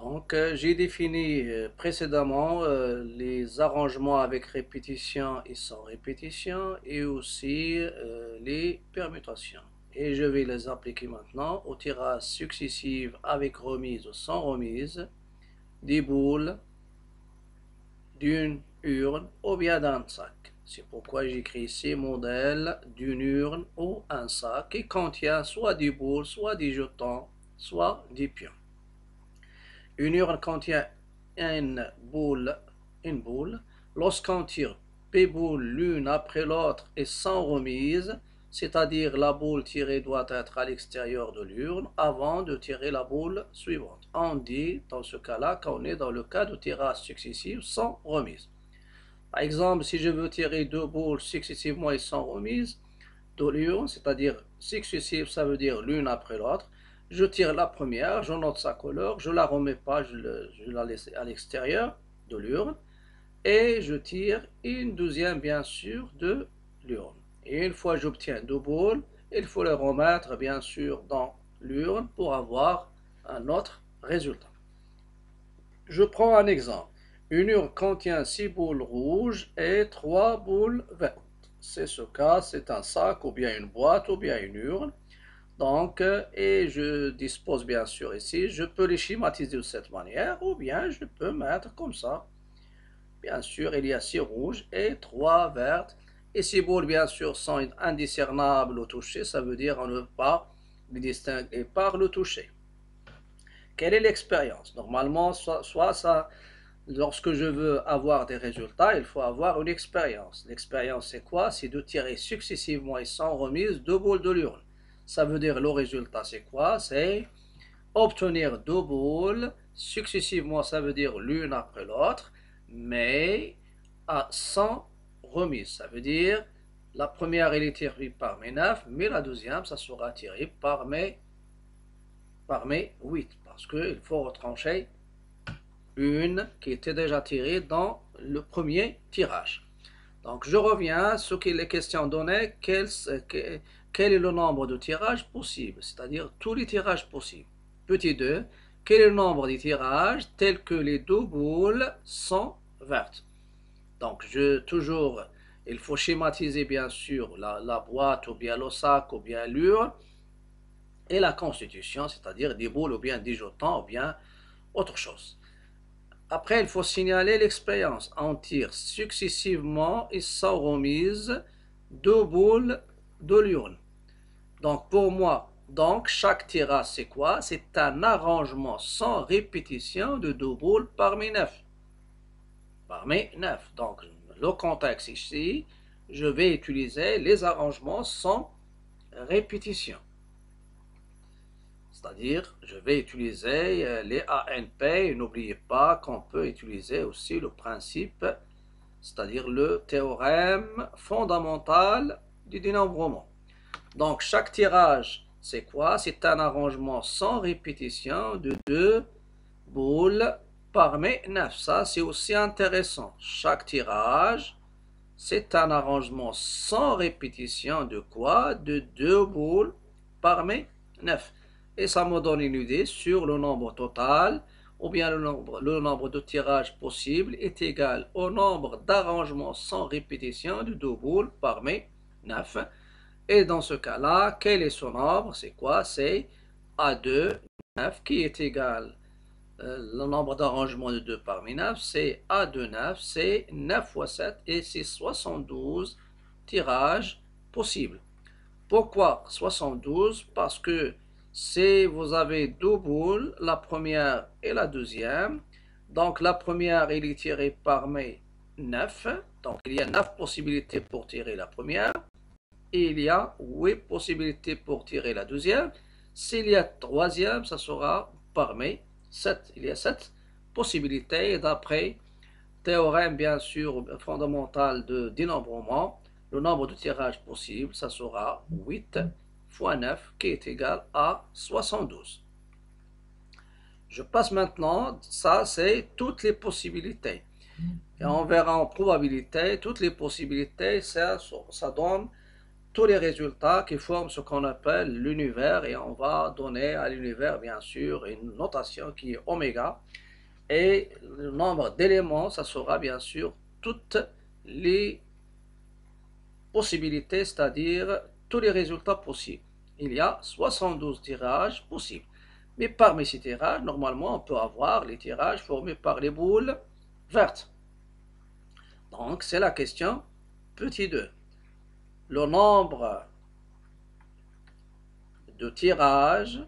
Donc, j'ai défini précédemment les arrangements avec répétition et sans répétition et aussi les permutations. Et je vais les appliquer maintenant aux tirages successifs avec remise ou sans remise des boules d'une urne ou bien d'un sac. C'est pourquoi j'écris ici modèle d'une urne ou un sac qui contient soit des boules, soit des jetons, soit des pions. Une urne contient une boule. Lorsqu'on tire P boules l'une après l'autre et sans remise, c'est-à-dire la boule tirée doit être à l'extérieur de l'urne avant de tirer la boule suivante. On dit dans ce cas-là qu'on est dans le cas de tirage successif sans remise. Par exemple, si je veux tirer deux boules successivement et sans remise de l'urne, c'est-à-dire successive, ça veut dire l'une après l'autre, je tire la première, je note sa couleur, je ne la remets pas, je la laisse à l'extérieur de l'urne, et je tire une deuxième bien sûr de l'urne. Et une fois j'obtiens deux boules, il faut les remettre bien sûr dans l'urne pour avoir un autre résultat. Je prends un exemple. Une urne contient 6 boules rouges et 3 boules vertes. C'est ce cas, c'est un sac ou bien une boîte ou bien une urne. Donc, et je dispose bien sûr ici, je peux les schématiser de cette manière ou bien je peux mettre comme ça. Bien sûr, il y a 6 rouges et 3 vertes. Et ces boules, bien sûr, sont indiscernables au toucher, ça veut dire on ne peut pas les distinguer par le toucher. Quelle est l'expérience? Normalement, soit ça, lorsque je veux avoir des résultats, il faut avoir une expérience. L'expérience, c'est quoi? C'est de tirer successivement et sans remise deux boules de l'urne. Ça veut dire le résultat, c'est quoi? C'est obtenir deux boules successivement, ça veut dire l'une après l'autre, mais sans remise. Ça veut dire la première, elle est tirée par mes 9, mais la deuxième, ça sera tiré par mes 8, parce qu'il faut retrancher une qui était déjà tirée dans le premier tirage. Donc je reviens à ce qu'il est question de donner, quel est le nombre de tirages possibles, c'est-à-dire tous les tirages possibles. Petit 2, quel est le nombre de tirages tels que les deux boules sont vertes. Donc toujours, il faut schématiser bien sûr la boîte ou bien le sac ou bien l'urne et la constitution, c'est-à-dire des boules ou bien des jetons ou bien autre chose. Après, il faut signaler l'expérience. On tire successivement et sans remise deux boules de l'urne. Donc pour moi, chaque tirage c'est quoi? C'est un arrangement sans répétition de deux boules parmi 9. Parmi 9. Donc le contexte ici, je vais utiliser les arrangements sans répétition. C'est-à-dire, je vais utiliser les ANP. N'oubliez pas qu'on peut utiliser aussi le principe, c'est-à-dire le théorème fondamental du dénombrement. Donc, chaque tirage, c'est quoi? C'est un arrangement sans répétition de deux boules parmi 9. Ça, c'est aussi intéressant. Chaque tirage, c'est un arrangement sans répétition de quoi? De deux boules parmi 9. Et ça me donne une idée sur le nombre total, ou bien le nombre de tirages possibles est égal au nombre d'arrangements sans répétition de deux boules parmi 9. Et dans ce cas-là, quel est son nombre? C'est quoi? C'est A2, 9, qui est égal le nombre d'arrangements de 2 parmi 9, c'est A2, 9, c'est 9 fois 7 et c'est 72 tirages possibles. Pourquoi 72? Parce que si vous avez deux boules, la première et la deuxième, donc la première elle est tirée parmi 9, donc il y a 9 possibilités pour tirer la première, et il y a 8 possibilités pour tirer la deuxième. S'il y a troisième, ça sera parmi 7. Il y a 7 possibilités d'après théorème bien sûr fondamental de dénombrement. Le nombre de tirages possibles, ça sera 8 fois 9 qui est égal à 72. Je passe maintenant, ça c'est toutes les possibilités. Et on verra en probabilité, toutes les possibilités, ça donne tous les résultats qui forment ce qu'on appelle l'univers et on va donner à l'univers bien sûr une notation qui est oméga et le nombre d'éléments ça sera bien sûr toutes les possibilités, c'est-à-dire tous les résultats possibles. Il y a 72 tirages possibles. Mais parmi ces tirages, normalement, on peut avoir les tirages formés par les boules vertes. Donc, c'est la question petit 2. Le nombre de tirages,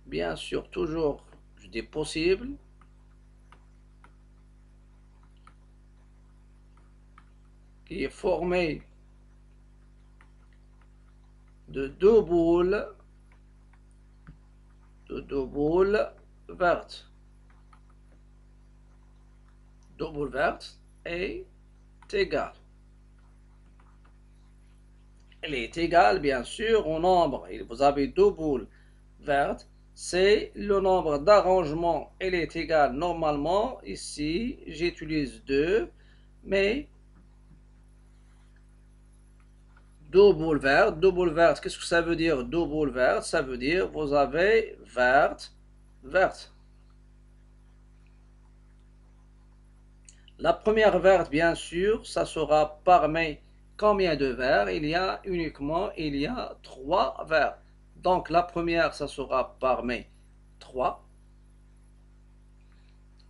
bien sûr, toujours, je dis possible, qui est formé de deux boules vertes. Deux boules vertes est égal. Elle est égale, bien sûr, au nombre. Vous avez deux boules vertes. C'est le nombre d'arrangements. Elle est égale normalement. Ici, j'utilise 2. Mais deux boules vertes, qu'est-ce que ça veut dire deux boules vertes? Ça veut dire vous avez verte. La première verte, bien sûr, ça sera parmi combien de verts? Il y a 3 verts. Donc la première, ça sera parmi 3.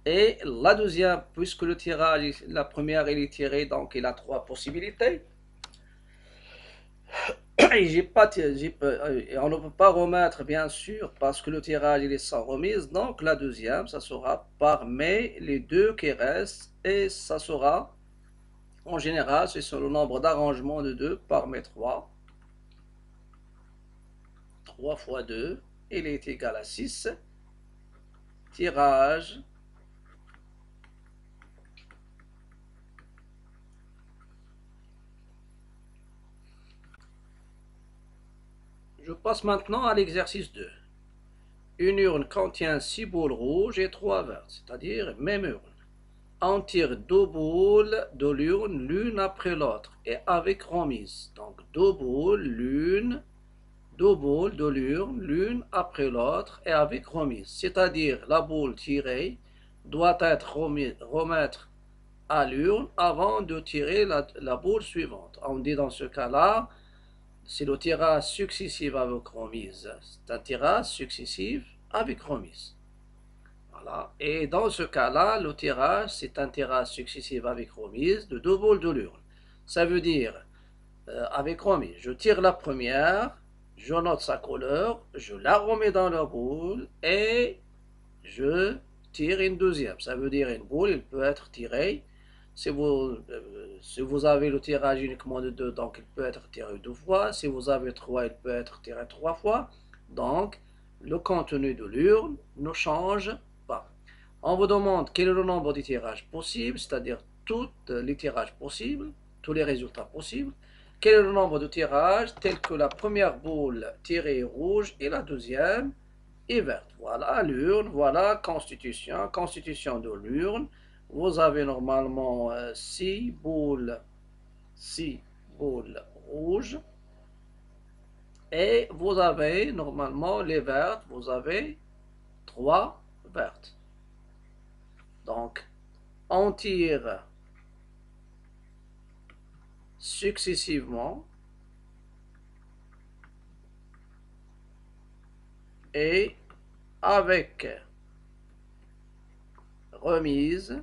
Et la deuxième, puisque le tirage, la première, elle est tirée, donc il a 3 possibilités. Et on ne peut pas remettre, bien sûr, parce que le tirage il est sans remise. Donc la deuxième, ça sera parmi les deux qui restent. Et ça sera, en général, c'est sur le nombre d'arrangements de 2 parmi 3. 3 fois 2, il est égal à 6. Tirage. Je passe maintenant à l'exercice 2. Une urne contient 6 boules rouges et 3 vertes, c'est-à-dire même urne. On tire 2 boules de l'urne l'une après l'autre et avec remise. Donc 2 boules, 2 boules de l'urne l'une après l'autre et avec remise. C'est-à-dire la boule tirée doit être remettre à l'urne avant de tirer la boule suivante. On dit dans ce cas-là, c'est le tirage successif avec remise. C'est un tirage successif avec remise. Voilà. Et dans ce cas-là, le tirage, c'est un tirage successif avec remise de 2 boules de l'urne. Ça veut dire, avec remise, je tire la première, je note sa couleur, je la remets dans la boule et je tire une deuxième. Ça veut dire une boule, il peut être tiré. Si vous avez le tirage uniquement de 2, donc il peut être tiré 2 fois. Si vous avez 3, il peut être tiré 3 fois. Donc, le contenu de l'urne ne change pas. On vous demande quel est le nombre de tirages possibles, c'est-à-dire tous les tirages possibles, tous les résultats possibles. Quel est le nombre de tirages tel que la première boule tirée est rouge et la deuxième est verte. Voilà l'urne, voilà constitution de l'urne. Vous avez normalement 6 boules rouges et vous avez normalement les vertes, vous avez 3 vertes. Donc, on tire successivement et avec remise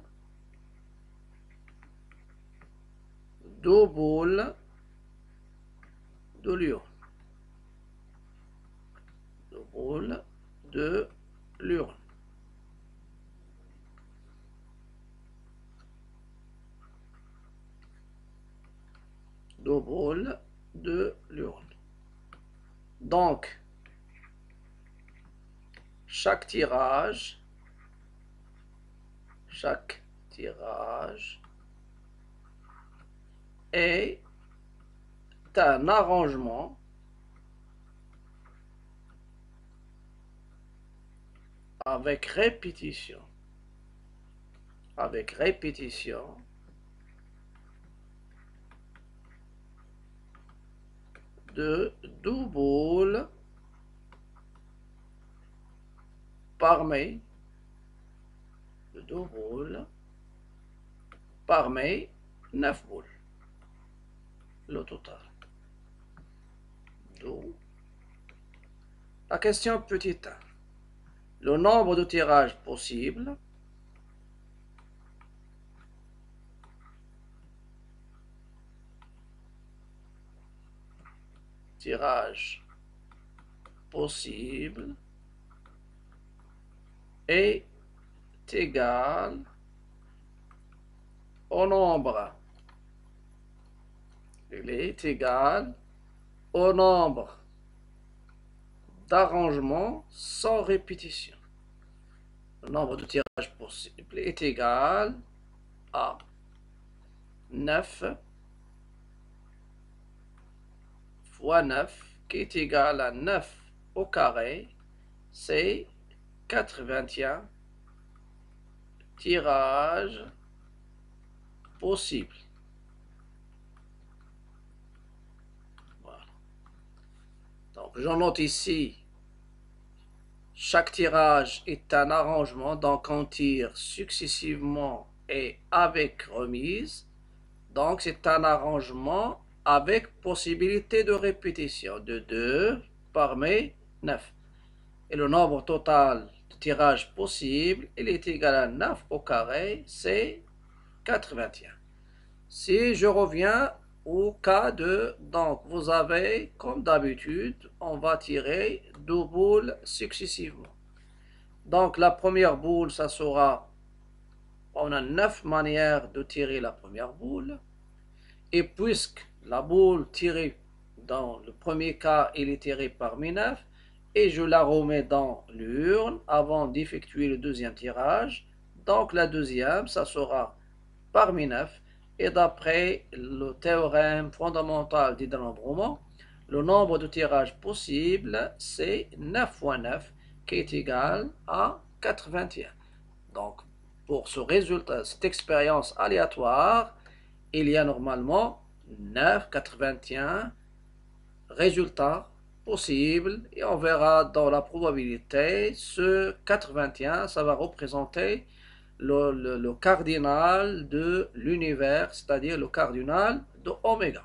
2 boules de l'urne. 2 boules de l'urne. Deux boules de l'urne. Donc, chaque tirage est un arrangement avec répétition de 2 boules parmi de 2 boules parmi 9 boules. Le total. 2. La question petit 1. Le nombre de tirages possibles. Tirage possible est égal au nombre. Il est égal au nombre d'arrangements sans répétition. Le nombre de tirages possibles est égal à 9 fois 9, qui est égal à 9 au carré, c'est 81 tirages possibles. Voilà. Donc j'en note ici, chaque tirage est un arrangement, donc on tire successivement et avec remise. Donc c'est un arrangement avec possibilité de répétition de 2 parmi 9. Et le nombre total de tirages possibles, il est égal à 9 au carré, c'est 81. Si je reviens au cas de, donc vous avez, comme d'habitude, on va tirer 2 boules successivement. Donc la première boule, ça sera, on a 9 manières de tirer la première boule. Et puisque la boule tirée dans le premier cas, elle est tirée parmi 9, et je la remets dans l'urne avant d'effectuer le deuxième tirage. Donc la deuxième, ça sera parmi 9. Et d'après le théorème fondamental du dénombrement, le nombre de tirages possibles, c'est 9 fois 9, qui est égal à 81. Donc, pour ce résultat, cette expérience aléatoire, il y a normalement 9, 81 résultats possibles et on verra dans la probabilité ce 81, ça va représenter le cardinal de l'univers, c'est-à-dire le cardinal de oméga.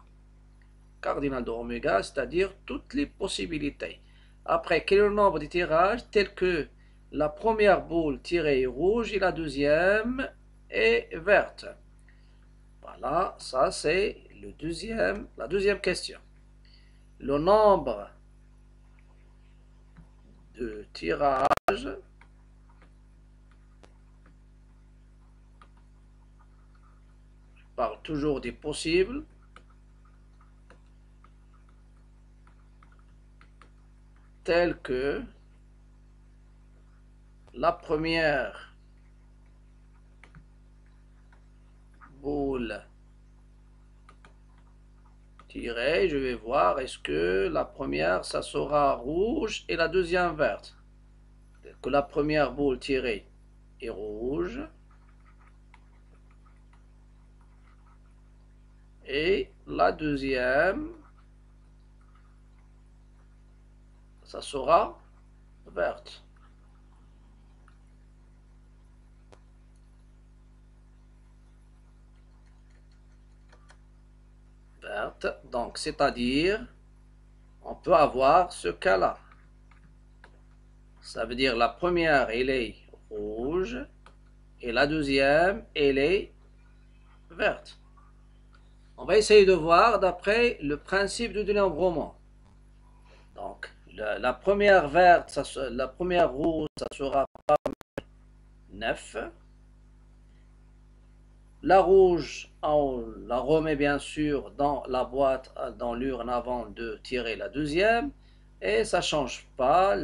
Cardinal de oméga, c'est-à-dire toutes les possibilités. Après, quel est le nombre de tirages tel que la première boule tirée est rouge et la deuxième est verte. Voilà, ça c'est la deuxième question. Le nombre de tirages je parle toujours des possibles. Tel que la première boule tirée, je vais voir est-ce que la première ça sera rouge et la deuxième verte. Tel que la première boule tirée est rouge et la deuxième ça sera verte. Verte, donc c'est-à-dire on peut avoir ce cas-là. Ça veut dire la première elle est rouge et la deuxième elle est verte. On va essayer de voir d'après le principe du dénombrement. Donc, la première verte, la première rouge, ça sera parmi 9. La rouge, on la remet bien sûr dans la boîte, dans l'urne avant de tirer la deuxième. Et ça ne change pas,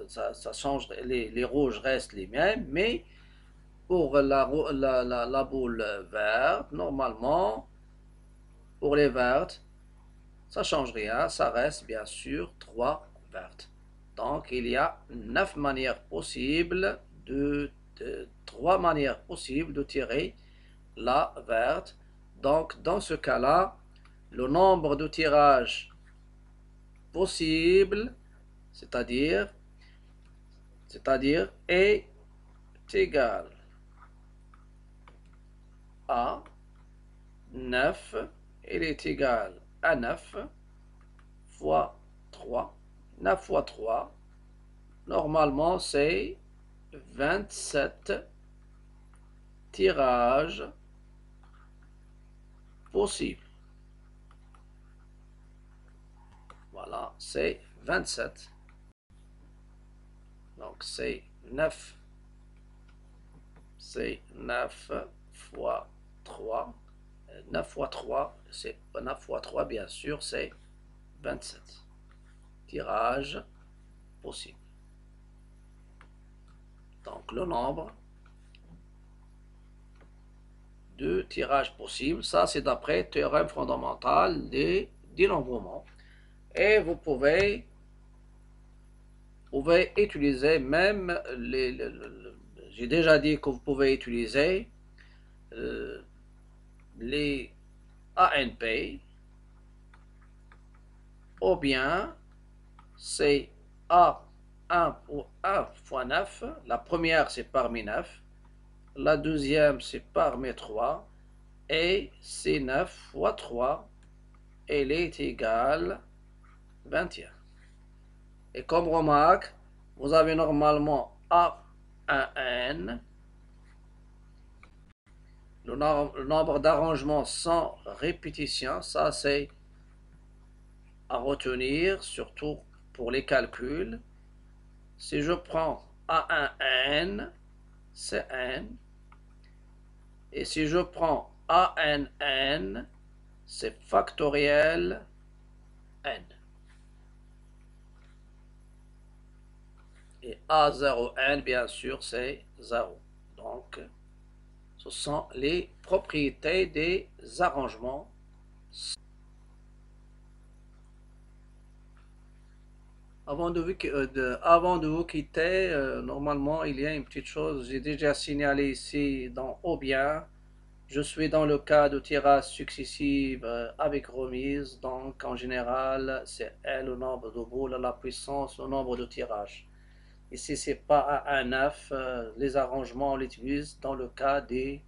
ça change, les rouges restent les mêmes, mais pour la boule verte, normalement, pour les vertes, ça ne change rien, ça reste bien sûr 3 vertes. Donc il y a 9 manières possibles, 3 manières possibles de tirer la verte. Donc dans ce cas-là, le nombre de tirages possible, c'est-à-dire est égal à 9, il est égal à 9 fois 3. 9 fois 3, normalement c'est 27 tirages possibles. Voilà, c'est 27. Donc c'est 9. C'est 9 fois 3. 9 fois 3, c'est 9 fois 3, bien sûr, c'est 27 tirages possibles. Donc le nombre de tirages possibles, ça c'est d'après théorème fondamental des dénombrements. Et vous pouvez utiliser même j'ai déjà dit que vous pouvez utiliser les ANP, ou bien c'est A1 ou 1 fois 9. La première c'est parmi 9, la deuxième c'est parmi 3, et c'est 9 fois 3, elle est égale 21. Et comme remarque, vous avez normalement A1N, le nombre d'arrangements sans répétition, ça c'est à retenir, surtout pour les calculs. Si je prends A1N, c'est N. Et si je prends ANN, c'est factoriel N. Et A0N, bien sûr, c'est 0. Donc, ce sont les propriétés des arrangements. Avant de vous quitter, normalement, il y a une petite chose. J'ai déjà signalé ici dans Ou bien. Je suis dans le cas de tirage successif avec remise. Donc, en général, c'est N le nombre de boules à la puissance, le nombre de tirages. Ici, c'est pas à 1 9. Les arrangements, on l'utilise dans le cas des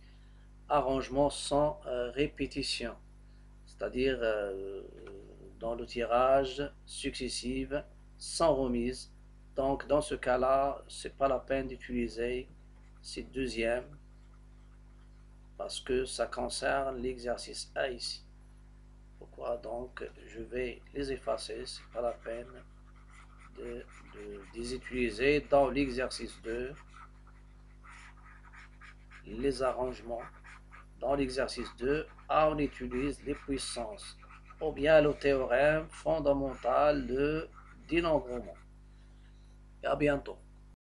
arrangements sans répétition. C'est-à-dire dans le tirage successif sans remise. Donc dans ce cas-là, c'est pas la peine d'utiliser ces deuxièmes parce que ça concerne l'exercice A ici. Pourquoi donc je vais les effacer, c'est pas la peine de les utiliser dans l'exercice 2, les arrangements. Dans l'exercice 2, on utilise les puissances ou bien le théorème fondamental de dénombrement. Et à bientôt.